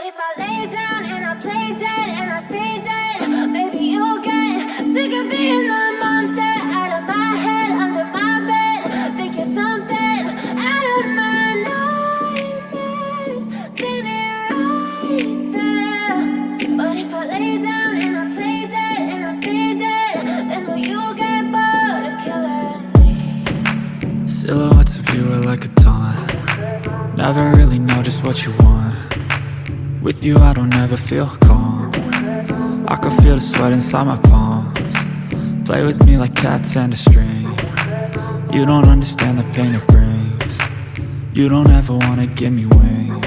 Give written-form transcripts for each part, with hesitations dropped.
if I lay down and I play dead and I stay dead, maybe you'll get sick of being the monster out of my head, under my bed. Think you're something out of my nightmares, standing right there. But if I lay down and I play dead and I stay dead, then will you get bored of killing me? Silhouettes of you are like a taunt. Never really know just what you want. With you I don't ever feel calm. I can feel the sweat inside my palms. Play with me like cats and a string. You don't understand the pain it brings. You don't ever wanna give me wings.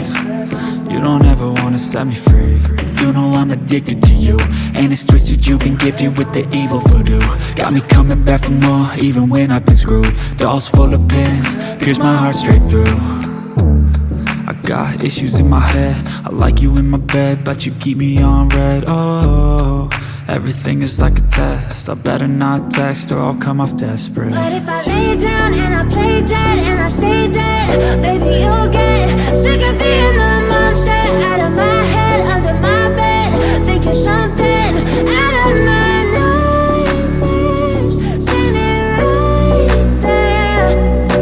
You don't ever wanna set me free. You know I'm addicted to you, and it's twisted, you've been gifted with the evil voodoo. Got me coming back for more, even when I've been screwed. Dolls full of pins, pierce my heart straight through. I got issues in my head, I like you in my bed, but you keep me on red. Oh, everything is like a test, I better not text or I'll come off desperate. But if I lay down and I play dead and I stay dead, baby you'll get sick of being the monster out of my head, under my bed. Think you're something out of my nightmares, standing right there.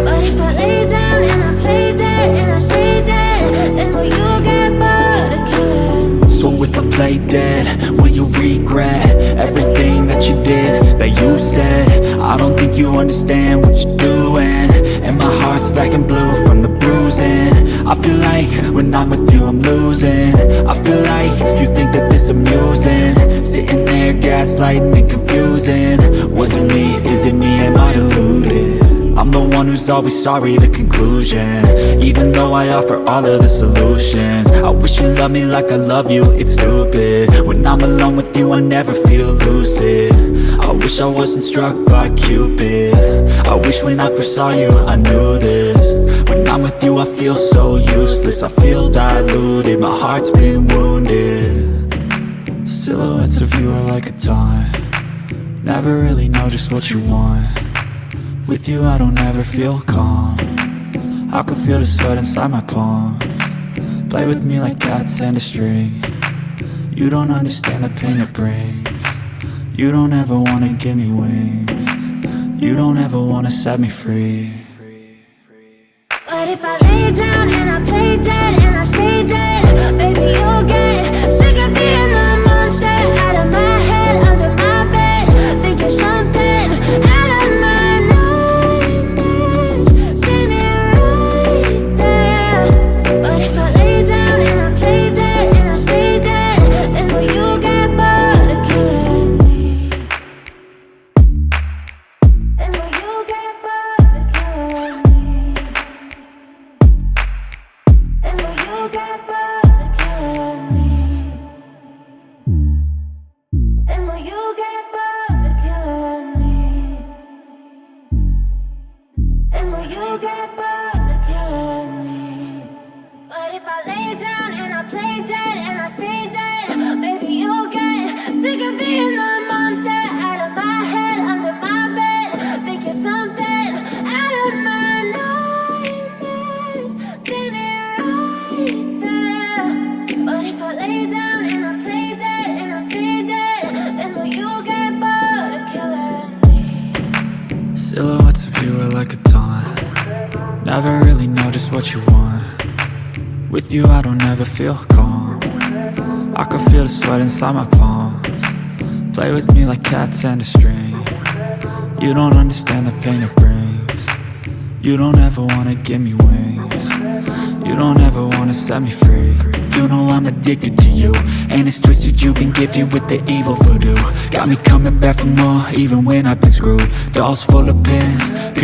But if I lay down and I play dead and I stay dead, then will you get bored of killing me? So if I play dead, will you regret everything that you did, that you said? I don't think you understand what you're doing, and my heart's black and blue from the bruising. I feel like when I'm with you I'm losing. I feel like you think that this amusing, sitting there gaslighting and confusing. Was it me? Is it me? Am I deluded? I'm the one who's always sorry, the conclusion, even though I offer all of the solutions. I wish you loved me like I love you, it's stupid. When I'm alone with you I never feel lucid. I wish I wasn't struck by Cupid. I wish when I first saw you I knew this. When I'm with you I feel so useless, I feel diluted, my heart's been wounded. Silhouettes of you are like a taunt. Never really know just what you want. With you I don't ever feel calm. I can feel the sweat inside my palms. Play with me like cats and a string. You don't understand the pain it brings. You don't ever wanna give me wings. You don't ever wanna set me free. But if I lay down and I play dead and I stay dead, baby you'll get sick of being the monster out of my head, under my bed. Think you're something out of my nightmares, standing right there. But if I lay down and I play dead and I stay dead, then will you get bored of killing me? Then will you get bored of killing me? And will you get bored of killing me? And will you get bored of killing me? And will you get bored of killing me? But if I lay down and I play dead and I stay dead, maybe you'll get sick of being the monster out of my head, under my bed. Think you're something out of my nightmares, standing right there. But if I lay down and I play dead and I stay dead, then will you get bored of killing me? Silhouettes of you are like a taunt. Never really know just what you want. With you I don't ever feel calm. I can feel the sweat inside my palms. Play with me like cats and a string. You don't understand the pain it brings. You don't ever wanna give me wings. You don't ever wanna set me free. You know I'm addicted to you, and it's twisted, you've been gifted with the evil voodoo. Got me coming back for more, even when I've been screwed. Dolls full of pins, pierce